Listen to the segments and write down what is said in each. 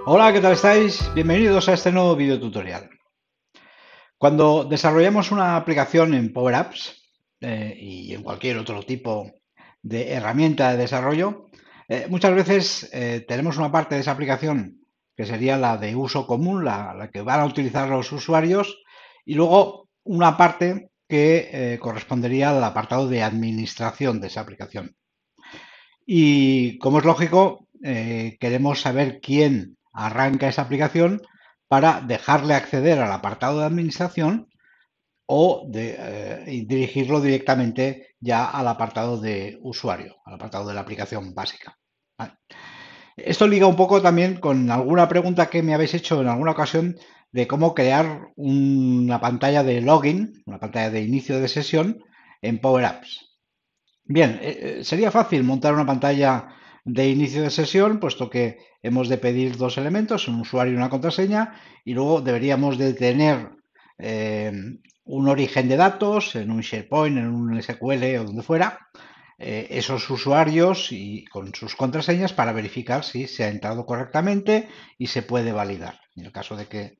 Hola, ¿qué tal estáis? Bienvenidos a este nuevo video tutorial. Cuando desarrollamos una aplicación en Power Apps y en cualquier otro tipo de herramienta de desarrollo, muchas veces tenemos una parte de esa aplicación que sería la de uso común, la que van a utilizar los usuarios, y luego una parte que correspondería al apartado de administración de esa aplicación. Y como es lógico, queremos saber quién arranca esa aplicación para dejarle acceder al apartado de administración o y dirigirlo directamente ya al apartado de usuario, al apartado de la aplicación básica. ¿Vale? Esto liga un poco también con alguna pregunta que me habéis hecho en alguna ocasión de cómo crear una pantalla de login, una pantalla de inicio de sesión en Power Apps. Bien, sería fácil montar una pantalla de inicio de sesión, puesto que hemos de pedir dos elementos, un usuario y una contraseña, y luego deberíamos de tener eh, un origen de datos en un SharePoint, en un SQL o donde fuera, esos usuarios y con sus contraseñas para verificar si se ha entrado correctamente y se puede validar. En el caso de que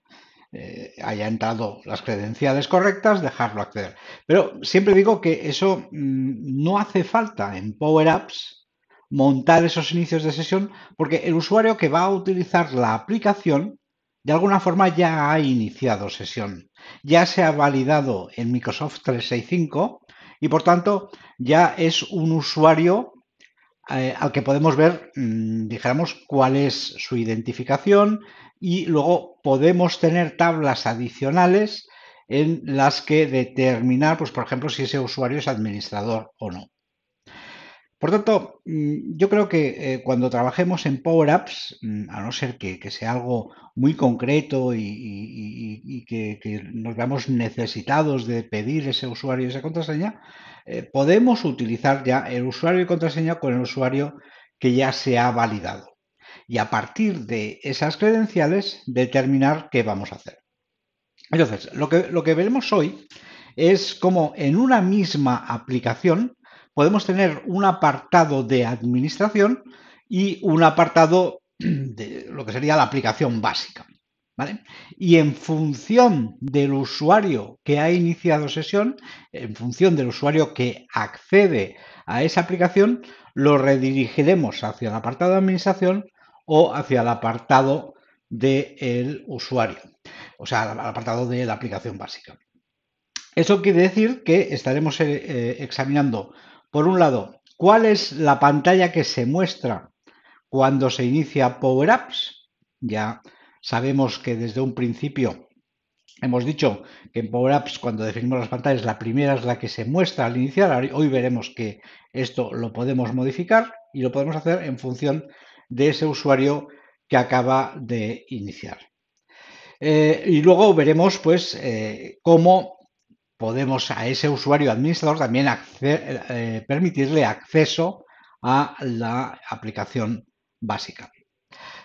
haya entrado las credenciales correctas, dejarlo acceder. Pero siempre digo que eso no hace falta en Power Apps montar esos inicios de sesión porque el usuario que va a utilizar la aplicación de alguna forma ya ha iniciado sesión, ya se ha validado en Microsoft 365 y por tanto ya es un usuario al que podemos ver, dijéramos, cuál es su identificación y luego podemos tener tablas adicionales en las que determinar, pues, por ejemplo, si ese usuario es administrador o no. Por tanto, yo creo que cuando trabajemos en Power Apps, a no ser que sea algo muy concreto y que nos veamos necesitados de pedir ese usuario y esa contraseña, podemos utilizar ya el usuario y contraseña con el usuario que ya se ha validado. Y a partir de esas credenciales, determinar qué vamos a hacer. Entonces, lo que veremos hoy es cómo en una misma aplicación podemos tener un apartado de administración y un apartado de lo que sería la aplicación básica. ¿Vale? Y en función del usuario que ha iniciado sesión, en función del usuario que accede a esa aplicación, lo redirigiremos hacia el apartado de administración o hacia el apartado del usuario, o sea, al apartado de la aplicación básica. Eso quiere decir que estaremos examinando, por un lado, cuál es la pantalla que se muestra cuando se inicia Power Apps. Ya sabemos que desde un principio hemos dicho que en Power Apps, cuando definimos las pantallas, la primera es la que se muestra al iniciar. Hoy veremos que esto lo podemos modificar y lo podemos hacer en función de ese usuario que acaba de iniciar. Y luego veremos, pues, cómo podemos a ese usuario administrador también permitirle acceso a la aplicación básica.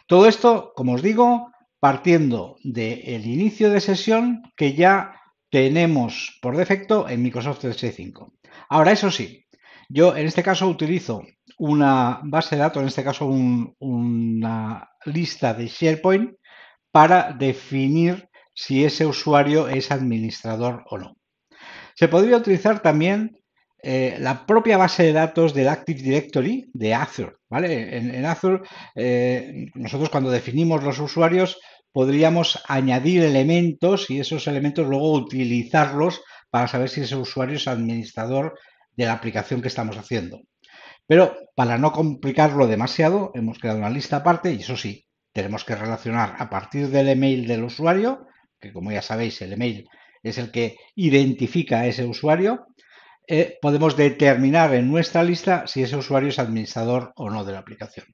Todo esto, como os digo, partiendo del inicio de sesión que ya tenemos por defecto en Microsoft 365. Ahora, eso sí, yo en este caso utilizo una base de datos, en este caso una lista de SharePoint para definir si ese usuario es administrador o no. Se podría utilizar también la propia base de datos del Active Directory de Azure. ¿Vale? En Azure, nosotros cuando definimos los usuarios podríamos añadir elementos y esos elementos luego utilizarlos para saber si ese usuario es administrador de la aplicación que estamos haciendo. Pero para no complicarlo demasiado, hemos creado una lista aparte y eso sí, tenemos que relacionar a partir del email del usuario, que como ya sabéis, el email es el que identifica a ese usuario, podemos determinar en nuestra lista si ese usuario es administrador o no de la aplicación.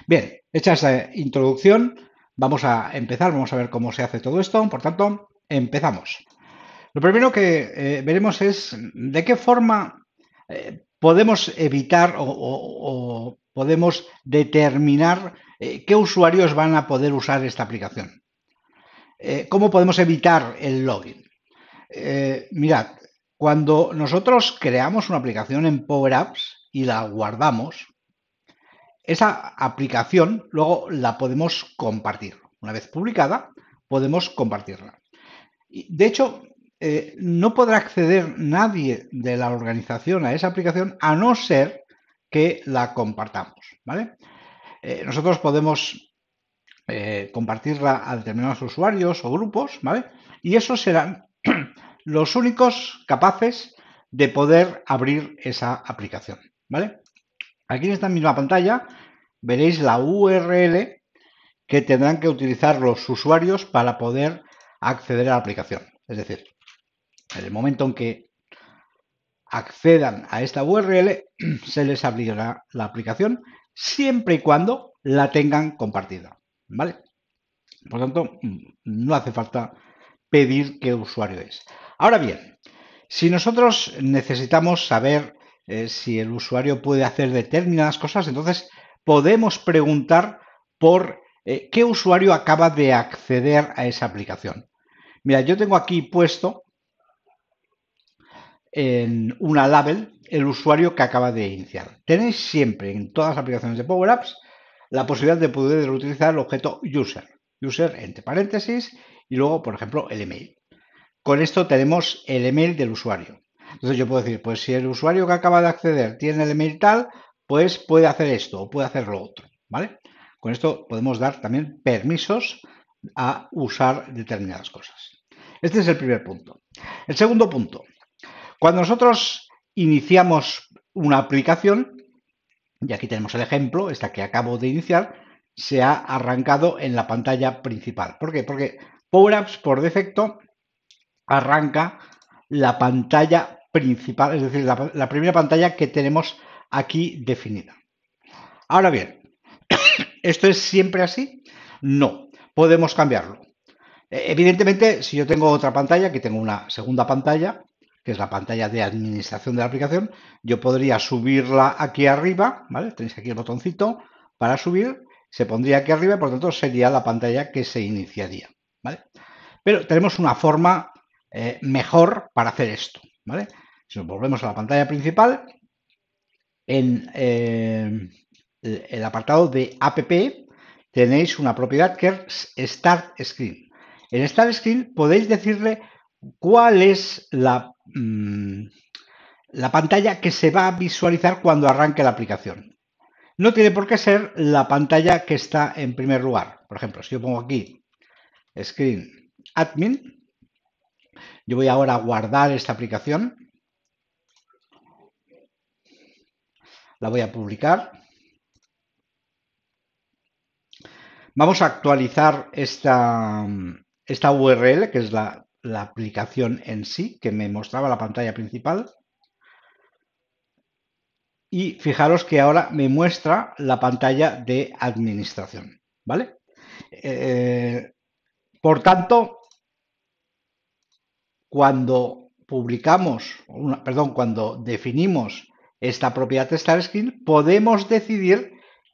Bien, hecha esa introducción, vamos a empezar, vamos a ver cómo se hace todo esto. Por tanto, empezamos. Lo primero que veremos es de qué forma podemos evitar o podemos determinar qué usuarios van a poder usar esta aplicación. ¿Cómo podemos evitar el login? Mirad, cuando nosotros creamos una aplicación en Power Apps y la guardamos, esa aplicación luego la podemos compartir. Una vez publicada, podemos compartirla. De hecho, no podrá acceder nadie de la organización a esa aplicación a no ser que la compartamos, ¿vale? Nosotros podemos compartirla a determinados usuarios o grupos, ¿vale? Y esos serán los únicos capaces de poder abrir esa aplicación, ¿vale? Aquí en esta misma pantalla veréis la URL que tendrán que utilizar los usuarios para poder acceder a la aplicación. Es decir, en el momento en que accedan a esta URL, se les abrirá la aplicación siempre y cuando la tengan compartida, ¿vale? Por lo tanto, no hace falta pedir qué usuario es. Ahora bien, si nosotros necesitamos saber si el usuario puede hacer determinadas cosas, entonces podemos preguntar por qué usuario acaba de acceder a esa aplicación. Mira, yo tengo aquí puesto en una label el usuario que acaba de iniciar. Tenéis siempre en todas las aplicaciones de Power Apps la posibilidad de poder utilizar el objeto user. User entre paréntesis y luego, por ejemplo, el email. Con esto tenemos el email del usuario. Entonces yo puedo decir, pues si el usuario que acaba de acceder tiene el email tal, pues puede hacer esto o puede hacer lo otro, ¿vale? Con esto podemos dar también permisos a usar determinadas cosas. Este es el primer punto. El segundo punto, cuando nosotros iniciamos una aplicación, y aquí tenemos el ejemplo, esta que acabo de iniciar, se ha arrancado en la pantalla principal. ¿Por qué? Porque Power Apps por defecto arranca la pantalla principal, es decir, la primera pantalla que tenemos aquí definida. Ahora bien, ¿esto es siempre así? No, podemos cambiarlo. Evidentemente, si yo tengo otra pantalla, que tengo una segunda pantalla, que es la pantalla de administración de la aplicación, yo podría subirla aquí arriba, ¿vale? Tenéis aquí el botoncito para subir, se pondría aquí arriba y por lo tanto sería la pantalla que se iniciaría, ¿vale? Pero tenemos una forma mejor para hacer esto, ¿vale? Si nos volvemos a la pantalla principal, en el apartado de app tenéis una propiedad que es Start Screen. En Start Screen podéis decirle cuál es la pantalla que se va a visualizar cuando arranque la aplicación. No tiene por qué ser la pantalla que está en primer lugar. Por ejemplo, si yo pongo aquí Screen Admin, yo voy ahora a guardar esta aplicación. La voy a publicar. Vamos a actualizar esta URL, que es la aplicación en sí, que me mostraba la pantalla principal. Y fijaros que ahora me muestra la pantalla de administración, ¿vale? Por tanto, cuando cuando definimos esta propiedad de Start Screen, podemos decidir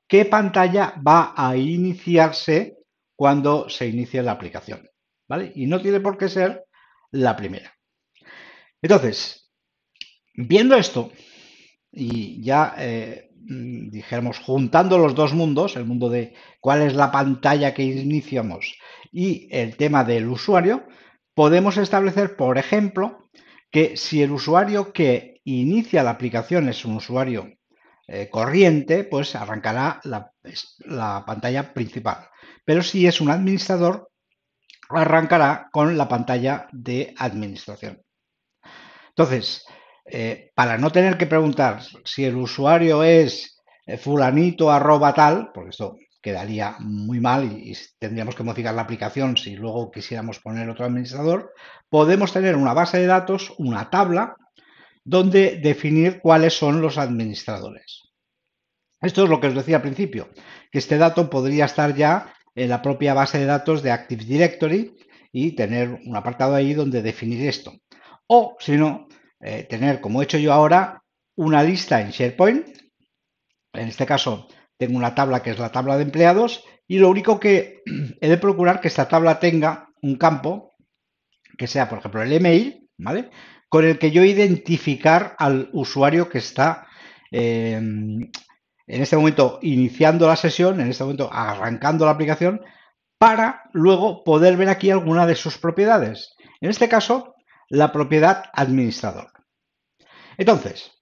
qué pantalla va a iniciarse cuando se inicie la aplicación, ¿vale? Y no tiene por qué ser la primera. Entonces, viendo esto, y ya dijéramos, juntando los dos mundos, el mundo de cuál es la pantalla que iniciamos y el tema del usuario, podemos establecer, por ejemplo, que si el usuario que inicia la aplicación es un usuario corriente, pues arrancará la pantalla principal. Pero si es un administrador, arrancará con la pantalla de administración. Entonces, para no tener que preguntar si el usuario es fulanito arroba tal, porque esto quedaría muy mal y tendríamos que modificar la aplicación si luego quisiéramos poner otro administrador, podemos tener una base de datos, una tabla, donde definir cuáles son los administradores. Esto es lo que os decía al principio, que este dato podría estar ya en la propia base de datos de Active Directory y tener un apartado ahí donde definir esto. O, si no, tener, como he hecho yo ahora, una lista en SharePoint. En este caso, tengo una tabla que es la tabla de empleados y lo único que he de procurar que esta tabla tenga un campo que sea, por ejemplo, el email, ¿vale? Con el que yo identificar al usuario que está en este momento iniciando la sesión, en este momento arrancando la aplicación, para luego poder ver aquí alguna de sus propiedades. En este caso, la propiedad administrador. Entonces,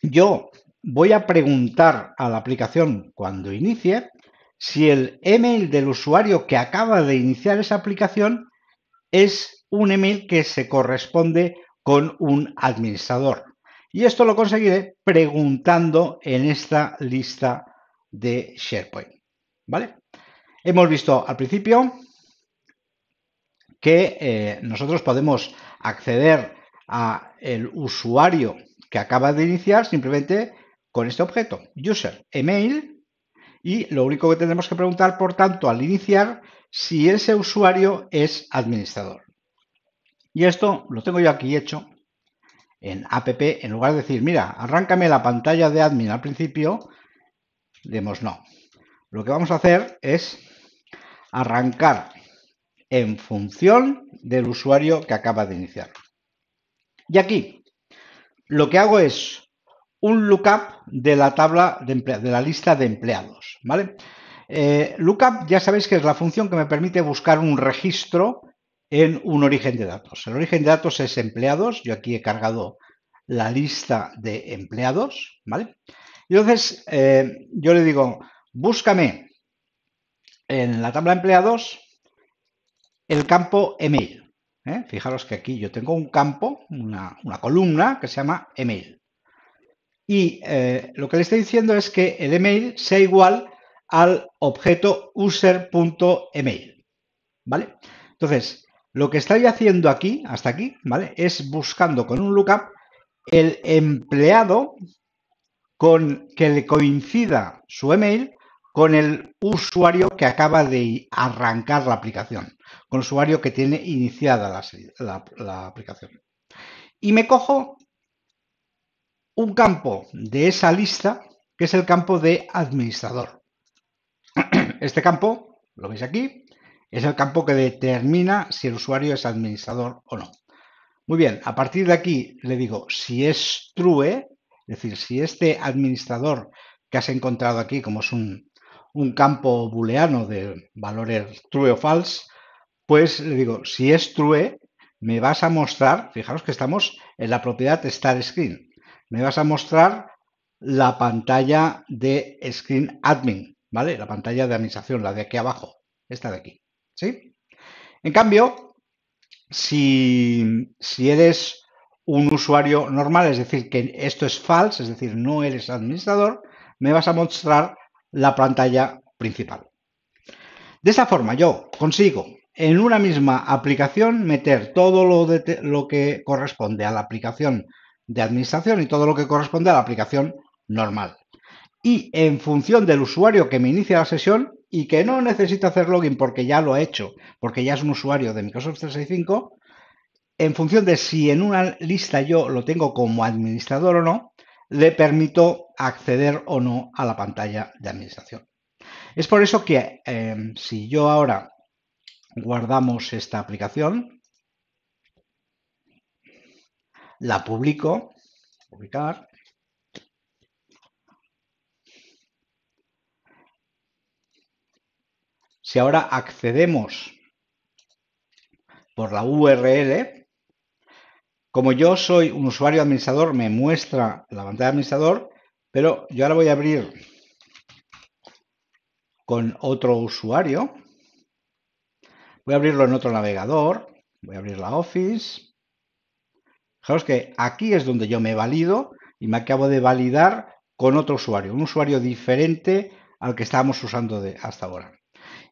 yo voy a preguntar a la aplicación cuando inicie si el email del usuario que acaba de iniciar esa aplicación es un email que se corresponde con un administrador. Y esto lo conseguiré preguntando en esta lista de SharePoint. ¿Vale? Hemos visto al principio que nosotros podemos acceder a el usuario que acaba de iniciar simplemente con este objeto, user email, y lo único que tendremos que preguntar, por tanto, al iniciar, si ese usuario es administrador. Y esto lo tengo yo aquí hecho en app, en lugar de decir, mira, arráncame la pantalla de admin al principio, demos no. Lo que vamos a hacer es arrancar en función del usuario que acaba de iniciar. Y aquí lo que hago es un lookup de la tabla de la lista de empleados, ¿vale? Lookup ya sabéis que es la función que me permite buscar un registro en un origen de datos. El origen de datos es empleados. Yo aquí he cargado la lista de empleados, ¿vale? Y entonces yo le digo, búscame en la tabla de empleados el campo email. Fijaros que aquí yo tengo un campo, una columna que se llama email. Y lo que le estoy diciendo es que el email sea igual al objeto user.email, ¿vale? Entonces, lo que estoy haciendo aquí, hasta aquí, ¿vale? Es buscando con un lookup el empleado con que le coincida su email con el usuario que acaba de arrancar la aplicación, con el usuario que tiene iniciada la aplicación. Y me cojo un campo de esa lista, que es el campo de administrador. Este campo, lo veis aquí, es el campo que determina si el usuario es administrador o no. Muy bien, a partir de aquí le digo si es true, es decir, si este administrador que has encontrado aquí, como es un campo booleano de valores true o false, pues le digo, si es true, me vas a mostrar, fijaros que estamos en la propiedad Start Screen, me vas a mostrar la pantalla de Screen Admin, ¿vale? La pantalla de administración, la de aquí abajo, esta de aquí, ¿sí? En cambio, si eres un usuario normal, es decir, que esto es false, es decir, no eres administrador, me vas a mostrar la pantalla principal. De esa forma yo consigo en una misma aplicación meter todo lo que corresponde a la aplicación de administración y todo lo que corresponde a la aplicación normal. Y en función del usuario que me inicia la sesión y que no necesita hacer login porque ya lo ha hecho, porque ya es un usuario de Microsoft 365, en función de si en una lista yo lo tengo como administrador o no, le permito acceder o no a la pantalla de administración. Es por eso que si yo ahora guardamos esta aplicación, la publico, publicar, si ahora accedemos por la URL, como yo soy un usuario administrador, me muestra la pantalla de administrador, pero yo ahora voy a abrir con otro usuario. Voy a abrirlo en otro navegador. Voy a abrir la Office. Fijaos que aquí es donde yo me valido y me acabo de validar con otro usuario, un usuario diferente al que estábamos usando hasta ahora.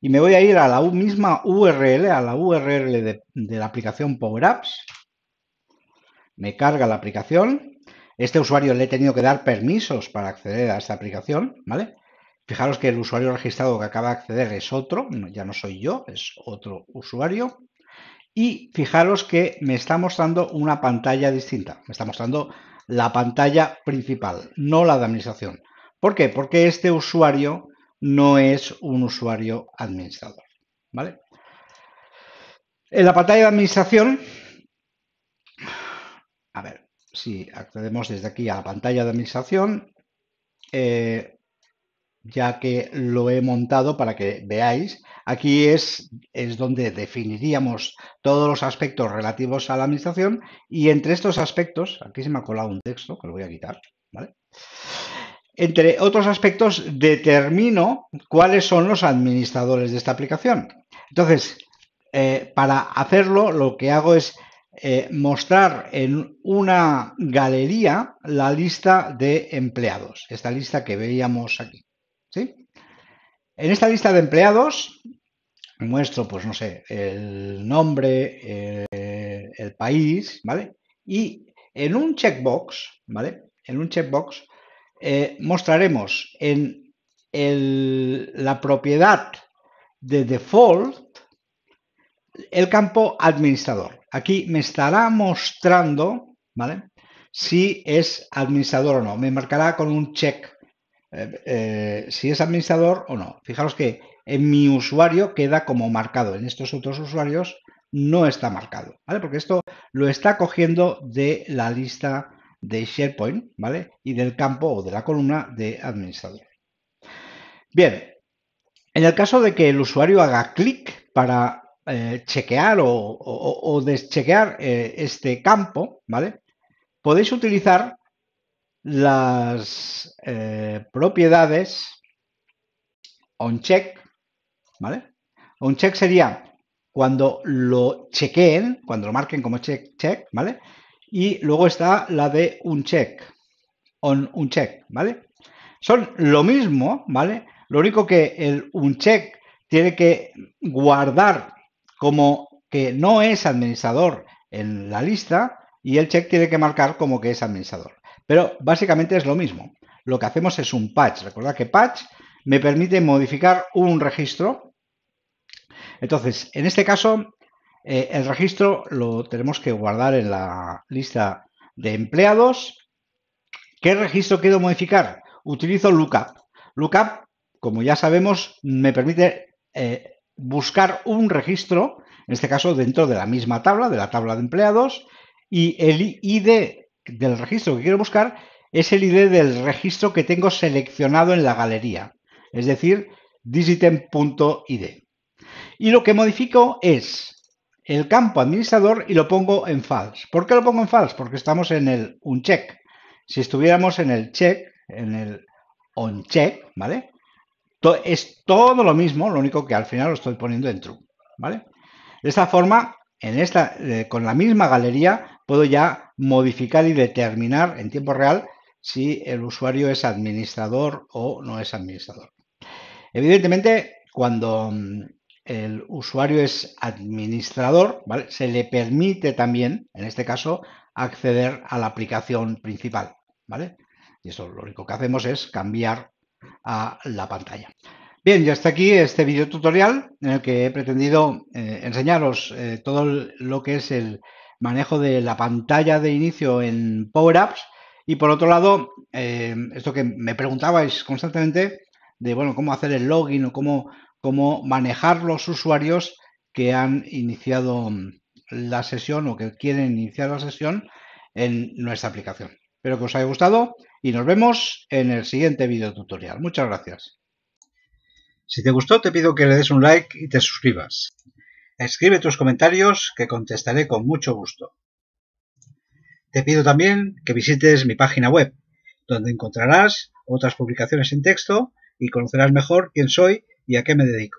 Y me voy a ir a la misma URL, a la URL de la aplicación Power Apps. Me carga la aplicación. Este usuario le he tenido que dar permisos para acceder a esta aplicación, ¿vale? Fijaros que el usuario registrado que acaba de acceder es otro, ya no soy yo, es otro usuario. Y fijaros que me está mostrando una pantalla distinta. Me está mostrando la pantalla principal, no la de administración. ¿Por qué? Porque este usuario no es un usuario administrador, ¿vale? En la pantalla de administración, a ver, si accedemos desde aquí a la pantalla de administración, ya que lo he montado para que veáis. Aquí es donde definiríamos todos los aspectos relativos a la administración, y entre estos aspectos, aquí se me ha colado un texto que lo voy a quitar, ¿vale? Entre otros aspectos, determino cuáles son los administradores de esta aplicación. Entonces, para hacerlo, lo que hago es mostrar en una galería la lista de empleados, esta lista que veíamos aquí, ¿sí? En esta lista de empleados muestro, pues no sé, el nombre, el país, ¿vale? Y en un checkbox, ¿vale? En un checkbox mostraremos en la propiedad de default el campo administrador. Aquí me estará mostrando, ¿vale?, si es administrador o no. Me marcará con un check si es administrador o no. Fijaros que en mi usuario queda como marcado. En estos otros usuarios no está marcado, ¿vale? Porque esto lo está cogiendo de la lista de SharePoint, ¿vale? Y del campo o de la columna de administrador. Bien, en el caso de que el usuario haga clic para chequear o deschequear este campo, ¿vale? Podéis utilizar las propiedades onCheck, ¿vale? OnCheck sería cuando lo chequeen, cuando lo marquen como check, ¿vale? Y luego está la de uncheck, onCheck, ¿vale? Son lo mismo, ¿vale? Lo único que el uncheck tiene que guardar como que no es administrador en la lista, y el check tiene que marcar como que es administrador. Pero básicamente es lo mismo. Lo que hacemos es un patch. Recordad que patch me permite modificar un registro. Entonces, en este caso, el registro lo tenemos que guardar en la lista de empleados. ¿Qué registro quiero modificar? Utilizo lookup. Lookup, como ya sabemos, me permite buscar un registro, en este caso dentro de la misma tabla, de la tabla de empleados, y el ID del registro que quiero buscar es el ID del registro que tengo seleccionado en la galería, es decir, thisitem.id. Y lo que modifico es el campo administrador y lo pongo en false. ¿Por qué lo pongo en false? Porque estamos en el uncheck. Si estuviéramos en el check, en el onCheck, ¿vale? Es todo lo mismo, lo único que al final lo estoy poniendo en true, ¿vale? De esta forma, con la misma galería, puedo ya modificar y determinar en tiempo real si el usuario es administrador o no es administrador. Evidentemente, cuando el usuario es administrador, ¿vale?, se le permite también, en este caso, acceder a la aplicación principal, ¿vale? Y eso lo único que hacemos es cambiar a la pantalla. Bien, y hasta aquí este video tutorial en el que he pretendido enseñaros todo lo que es el manejo de la pantalla de inicio en Power Apps. Y por otro lado, esto que me preguntabais constantemente de, bueno, cómo hacer el login o cómo manejar los usuarios que han iniciado la sesión o que quieren iniciar la sesión en nuestra aplicación. Espero que os haya gustado y nos vemos en el siguiente video tutorial. Muchas gracias. Si te gustó, te pido que le des un like y te suscribas. Escribe tus comentarios que contestaré con mucho gusto. Te pido también que visites mi página web, donde encontrarás otras publicaciones en texto y conocerás mejor quién soy y a qué me dedico.